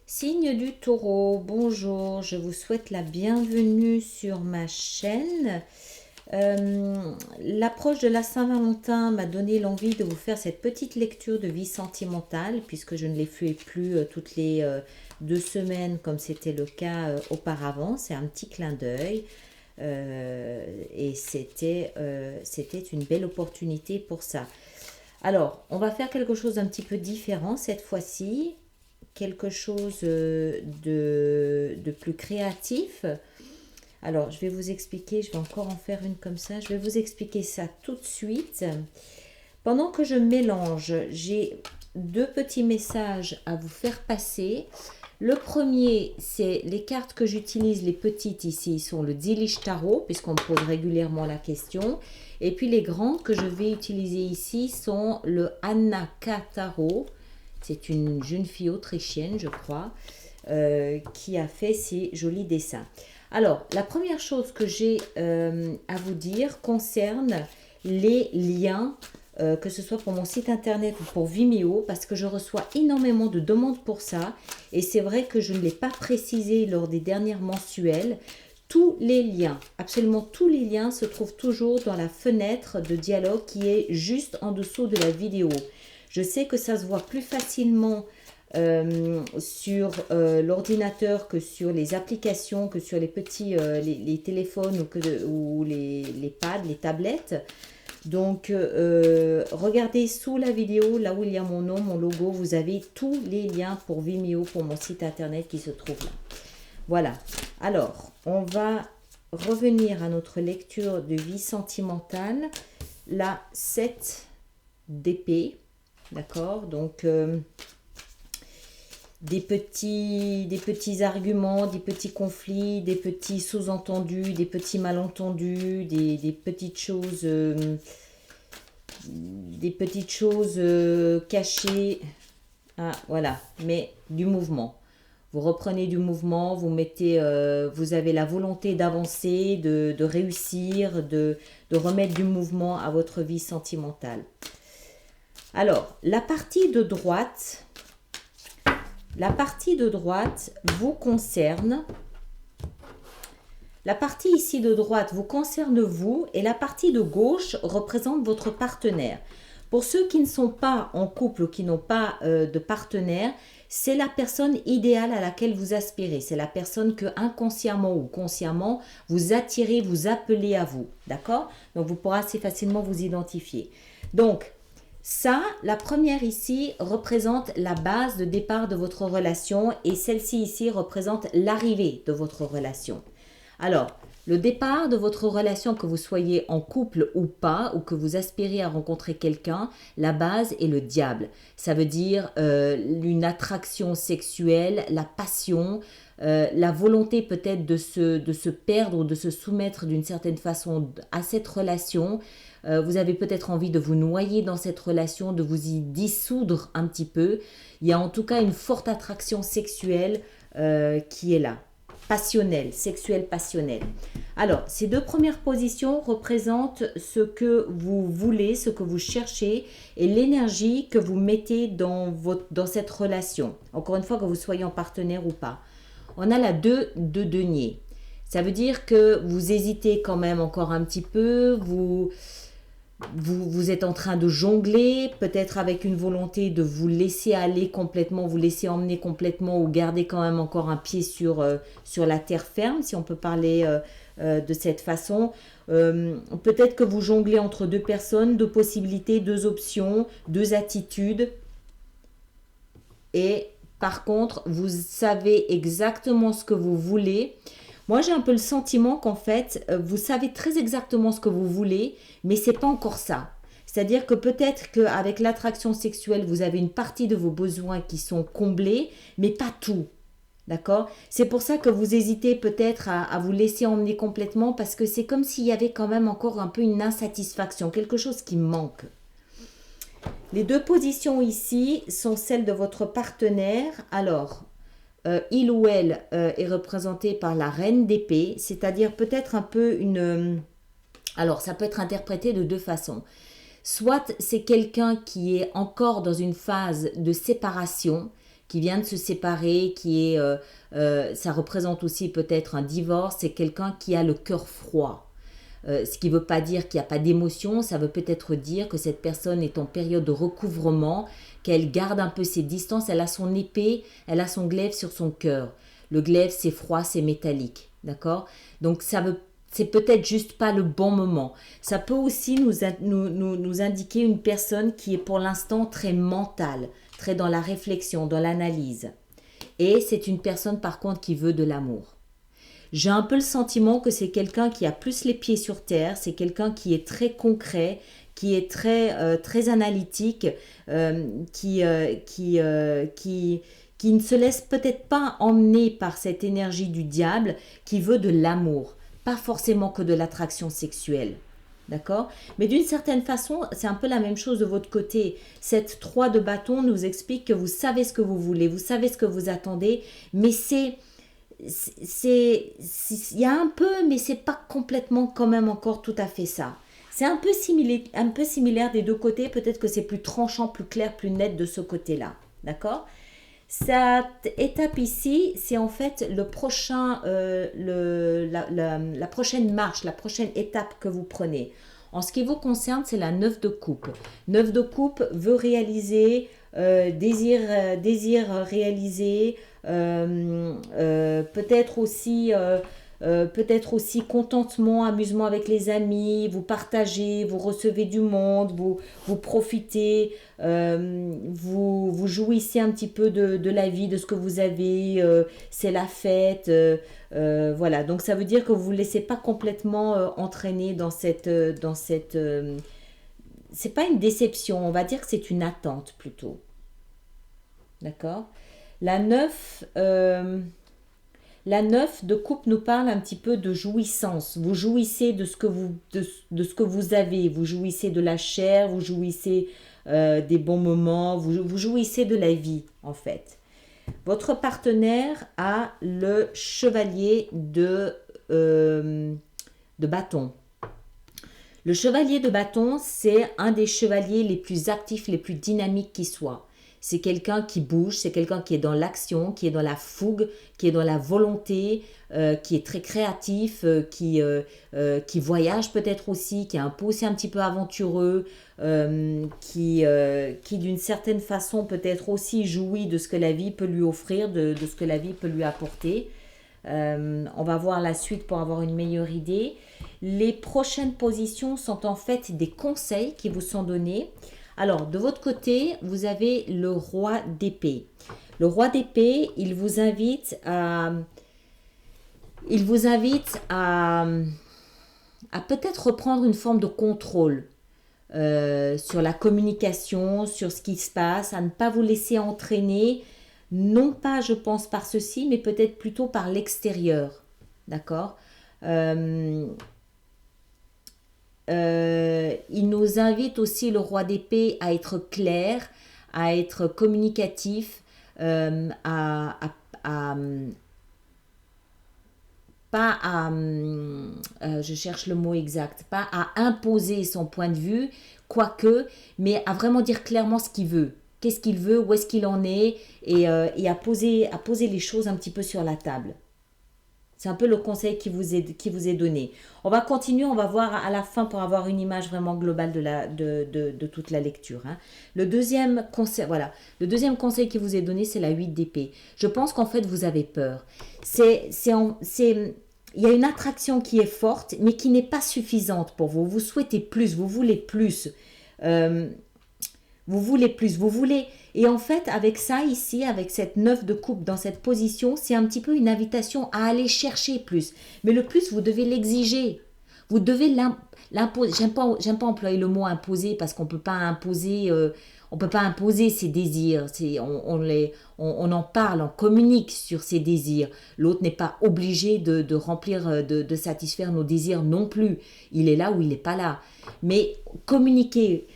Signe du taureau, bonjour, je vous souhaite la bienvenue sur ma chaîne. L'approche de la Saint-Valentin m'a donné l'envie de vous faire cette petite lecture de vie sentimentale, puisque je ne les fais plus toutes les 2 semaines comme c'était le cas auparavant. C'est un petit clin d'œil et c'était une belle opportunité pour ça. Alors, on va faire quelque chose d'un petit peu différent cette fois-ci, quelque chose de plus créatif. Alors, je vais vous expliquer, je vais encore en faire une comme ça, je vais vous expliquer ça tout de suite. Pendant que je mélange, j'ai deux petits messages à vous faire passer. Le premier, c'est les cartes que j'utilise, les petites ici, sont le Dilish Tarot, puisqu'on me pose régulièrement la question. Et puis les grandes que je vais utiliser ici sont le Anaka Tarot. C'est une jeune fille autrichienne, je crois, qui a fait ces jolis dessins. Alors, la première chose que j'ai à vous dire concerne les liens, que ce soit pour mon site internet ou pour Vimeo, parce que je reçois énormément de demandes pour ça. Et c'est vrai que je ne l'ai pas précisé lors des dernières mensuelles. Tous les liens, absolument tous les liens se trouvent toujours dans la fenêtre de dialogue qui est juste en dessous de la vidéo. Je sais que ça se voit plus facilement sur l'ordinateur que sur les applications, que sur les petits les téléphones ou les pads, les tablettes. Donc, regardez sous la vidéo, là où il y a mon nom, mon logo, vous avez tous les liens pour Vimeo, pour mon site internet qui se trouve là. Voilà. Alors, on va revenir à notre lecture de vie sentimentale. La 7 d'épée. D'accord, donc des petits arguments, des petits conflits, des petits sous-entendus, des petits malentendus, des petites choses, cachées. Ah, voilà, mais du mouvement. Vous reprenez du mouvement, vous mettez, vous avez la volonté d'avancer, de réussir, de remettre du mouvement à votre vie sentimentale. Alors, la partie de droite vous concerne. La partie ici de droite vous concerne vous et la partie de gauche représente votre partenaire. Pour ceux qui ne sont pas en couple ou qui n'ont pas de partenaire, c'est la personne idéale à laquelle vous aspirez. C'est la personne que inconsciemment ou consciemment vous attirez, vous appelez à vous. D'accord? Donc, vous pourrez assez facilement vous identifier. Donc, ça, la première ici représente la base de départ de votre relation et celle-ci ici représente l'arrivée de votre relation. Alors, le départ de votre relation, que vous soyez en couple ou pas, ou que vous aspirez à rencontrer quelqu'un, la base est le diable. Ça veut dire une attraction sexuelle, la passion, la volonté peut-être de se perdre ou de se soumettre d'une certaine façon à cette relation. Vous avez peut-être envie de vous noyer dans cette relation, de vous y dissoudre un petit peu. Il y a en tout cas une forte attraction sexuelle qui est là. Passionnelle, sexuelle passionnelle. Alors, ces deux premières positions représentent ce que vous voulez, ce que vous cherchez et l'énergie que vous mettez dans cette relation. Encore une fois, que vous soyez en partenaire ou pas. On a la 2 de denier. Ça veut dire que vous hésitez quand même encore un petit peu, vous êtes en train de jongler, peut-être avec une volonté de vous laisser aller complètement, vous laisser emmener complètement ou garder quand même encore un pied sur la terre ferme, si on peut parler de cette façon. Peut-être que vous jonglez entre deux personnes, deux possibilités, deux options, deux attitudes. Et par contre, vous savez exactement ce que vous voulez. Moi, j'ai un peu le sentiment qu'en fait, vous savez très exactement ce que vous voulez, mais c'est pas encore ça. C'est-à-dire que peut-être qu'avec l'attraction sexuelle, vous avez une partie de vos besoins qui sont comblés, mais pas tout. D'accord? C'est pour ça que vous hésitez peut-être à vous laisser emmener complètement, parce que c'est comme s'il y avait quand même encore un peu une insatisfaction, quelque chose qui manque. Les deux positions ici sont celles de votre partenaire. Alors, il ou elle est représenté par la reine d'épée, c'est-à-dire peut-être un peu une... alors, ça peut être interprété de deux façons. Soit c'est quelqu'un qui est encore dans une phase de séparation, qui vient de se séparer, ça représente aussi peut-être un divorce, c'est quelqu'un qui a le cœur froid. Ce qui ne veut pas dire qu'il n'y a pas d'émotion, ça veut peut-être dire que cette personne est en période de recouvrement, qu'elle garde un peu ses distances, elle a son épée, elle a son glaive sur son cœur. Le glaive, c'est froid, c'est métallique, d'accord? Donc c'est peut-être juste pas le bon moment. Ça peut aussi nous indiquer une personne qui est pour l'instant très mentale, très dans la réflexion, dans l'analyse. Et c'est une personne par contre qui veut de l'amour. J'ai un peu le sentiment que c'est quelqu'un qui a plus les pieds sur terre, c'est quelqu'un qui est très concret, qui est très analytique, qui ne se laisse peut-être pas emmener par cette énergie du diable, qui veut de l'amour, pas forcément que de l'attraction sexuelle. D'accord? Mais d'une certaine façon, c'est un peu la même chose de votre côté. Cette 3 de bâton nous explique que vous savez ce que vous voulez, vous savez ce que vous attendez, mais il y a un peu, mais c'est pas complètement quand même encore tout à fait ça. C'est un peu similaire des deux côtés, peut-être que c'est plus tranchant, plus clair, plus net de ce côté-là. D'accord? Cette étape ici, c'est en fait la prochaine marche, la prochaine étape que vous prenez. En ce qui vous concerne, c'est la 9 de coupe. 9 de coupe veut réaliser, désir réalisé, peut-être aussi contentement, amusement avec les amis, vous partagez, vous recevez du monde, vous profitez, vous jouissez un petit peu de la vie, de ce que vous avez, c'est la fête, voilà. Donc ça veut dire que vous ne vous laissez pas complètement entraîner dans cette c'est pas une déception, on va dire que c'est une attente plutôt. D'accord? La 9, la 9 de coupe nous parle un petit peu de jouissance. Vous jouissez de ce que vous avez. Vous jouissez de la chair, vous jouissez des bons moments, vous jouissez de la vie en fait. Votre partenaire a le chevalier de bâton. Le chevalier de bâton, c'est un des chevaliers les plus actifs, les plus dynamiques qui soit. C'est quelqu'un qui bouge, c'est quelqu'un qui est dans l'action, qui est dans la fougue, qui est dans la volonté, qui est très créatif, qui voyage peut-être aussi, qui est un peu aussi un petit peu aventureux, qui d'une certaine façon peut-être aussi jouit de ce que la vie peut lui offrir, de ce que la vie peut lui apporter. On va voir la suite pour avoir une meilleure idée. Les prochaines positions sont en fait des conseils qui vous sont donnés. Alors, de votre côté, vous avez le roi d'épée. Le roi d'épée, il vous invite à peut-être reprendre une forme de contrôle sur la communication, sur ce qui se passe, à ne pas vous laisser entraîner, non pas, je pense, par ceci, mais peut-être plutôt par l'extérieur. D'accord? Il nous invite aussi, le roi d'épée, à être clair, à être communicatif, je cherche le mot exact, pas à imposer son point de vue, quoique, mais à vraiment dire clairement ce qu'il veut. Qu'est-ce qu'il veut, où est-ce qu'il en est, et à poser les choses un petit peu sur la table. C'est un peu le conseil qui vous est donné. On va continuer, on va voir à la fin pour avoir une image vraiment globale de toute la lecture. Hein. Le deuxième conseil qui vous est donné, c'est la 8 d'épée. Je pense qu'en fait, vous avez peur. Il y a une attraction qui est forte, mais qui n'est pas suffisante pour vous. Vous souhaitez plus, vous voulez plus. Vous voulez. Et en fait, avec ça ici, avec cette 9 de coupe dans cette position, c'est un petit peu une invitation à aller chercher plus. Mais le plus, vous devez l'exiger. Vous devez l'imposer. J'aime pas employer le mot imposer parce qu'on peut pas imposer. On peut pas imposer ses désirs. On en parle, on communique sur ses désirs. L'autre n'est pas obligé de remplir, de satisfaire nos désirs non plus. Il est là ou il n'est pas là. Mais communiquer.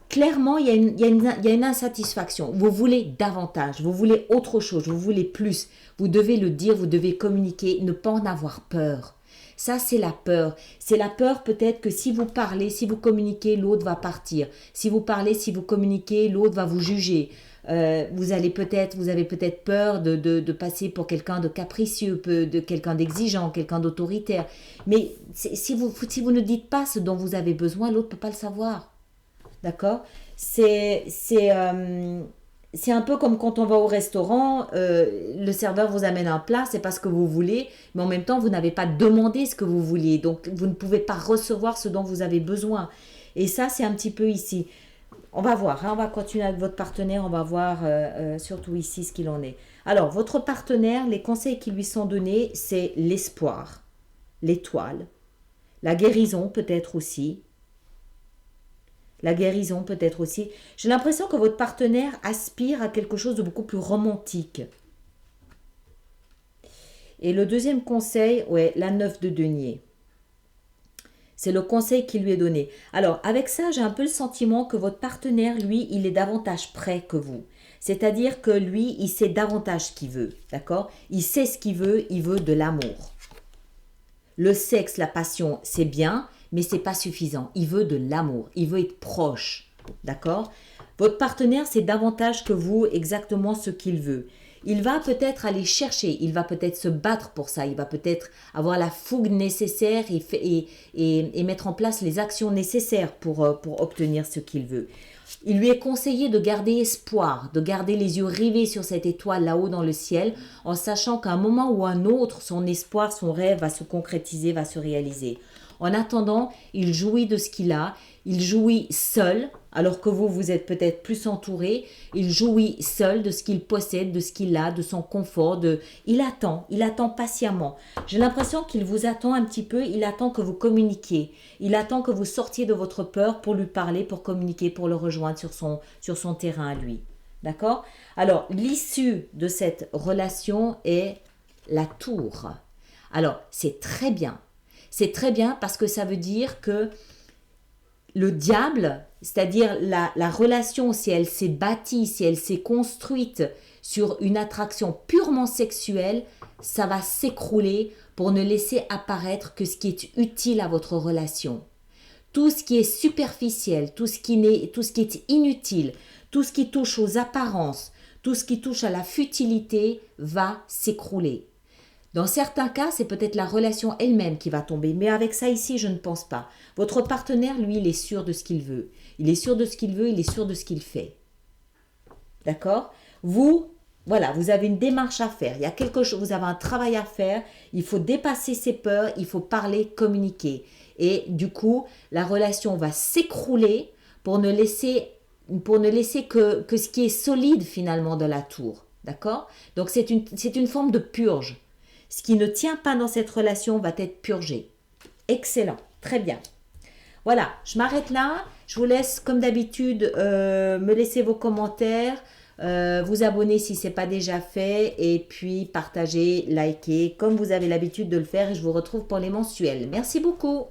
Clairement, il y a une insatisfaction. Vous voulez davantage, vous voulez autre chose, vous voulez plus. Vous devez le dire, vous devez communiquer, ne pas en avoir peur. Ça, c'est la peur. C'est la peur peut-être que si vous parlez, si vous communiquez, l'autre va partir. Si vous parlez, si vous communiquez, l'autre va vous juger. Vous avez peut-être peur de passer pour quelqu'un de capricieux, de quelqu'un d'exigeant, quelqu'un d'autoritaire. Mais si vous ne dites pas ce dont vous avez besoin, l'autre ne peut pas le savoir. D'accord? C'est un peu comme quand on va au restaurant, le serveur vous amène un plat, c'est pas ce que vous voulez, mais en même temps, vous n'avez pas demandé ce que vous vouliez. Donc, vous ne pouvez pas recevoir ce dont vous avez besoin. Et ça, c'est un petit peu ici. On va voir, hein, on va continuer avec votre partenaire, on va voir surtout ici ce qu'il en est. Alors, votre partenaire, les conseils qui lui sont donnés, c'est l'espoir, l'étoile, la guérison peut-être aussi. La guérison peut-être aussi. J'ai l'impression que votre partenaire aspire à quelque chose de beaucoup plus romantique. Et le deuxième conseil, ouais, la 9 de denier. C'est le conseil qui lui est donné. Alors, avec ça, j'ai un peu le sentiment que votre partenaire, lui, il est davantage prêt que vous. C'est-à-dire que lui, il sait davantage ce qu'il veut, d'accord? Il sait ce qu'il veut, il veut de l'amour. Le sexe, la passion, c'est bien, mais c'est pas suffisant. Il veut de l'amour, il veut être proche, d'accord? Votre partenaire, c'est davantage que vous exactement ce qu'il veut. Il va peut-être aller chercher, il va peut-être se battre pour ça, il va peut-être avoir la fougue nécessaire et mettre en place les actions nécessaires pour obtenir ce qu'il veut. Il lui est conseillé de garder espoir, de garder les yeux rivés sur cette étoile là-haut dans le ciel, en sachant qu'à un moment ou un autre, son espoir, son rêve va se concrétiser, va se réaliser. En attendant, il jouit de ce qu'il a, il jouit seul, alors que vous êtes peut-être plus entouré, il jouit seul de ce qu'il possède, de ce qu'il a, de son confort, il attend patiemment. J'ai l'impression qu'il vous attend un petit peu, il attend que vous communiquiez, il attend que vous sortiez de votre peur pour lui parler, pour communiquer, pour le rejoindre sur son terrain à lui. D'accord? Alors, l'issue de cette relation est la tour. Alors, c'est très bien. C'est très bien parce que ça veut dire que le diable, c'est-à-dire la relation, si elle s'est bâtie, si elle s'est construite sur une attraction purement sexuelle, ça va s'écrouler pour ne laisser apparaître que ce qui est utile à votre relation. Tout ce qui est superficiel, tout ce qui est inutile, tout ce qui touche aux apparences, tout ce qui touche à la futilité va s'écrouler. Dans certains cas, c'est peut-être la relation elle-même qui va tomber, mais avec ça ici, je ne pense pas. Votre partenaire, lui, il est sûr de ce qu'il veut. Il est sûr de ce qu'il veut, il est sûr de ce qu'il fait. D'accord? Vous, voilà, vous avez une démarche à faire. Il y a quelque chose, vous avez un travail à faire. Il faut dépasser ses peurs, il faut parler, communiquer. Et du coup, la relation va s'écrouler pour ne laisser que ce qui est solide finalement de la tour. D'accord? Donc c'est une forme de purge. Ce qui ne tient pas dans cette relation va être purgé. Excellent, très bien. Voilà, je m'arrête là. Je vous laisse, comme d'habitude, me laisser vos commentaires, vous abonner si ce n'est pas déjà fait, et puis partager, liker, comme vous avez l'habitude de le faire. Et je vous retrouve pour les mensuels. Merci beaucoup.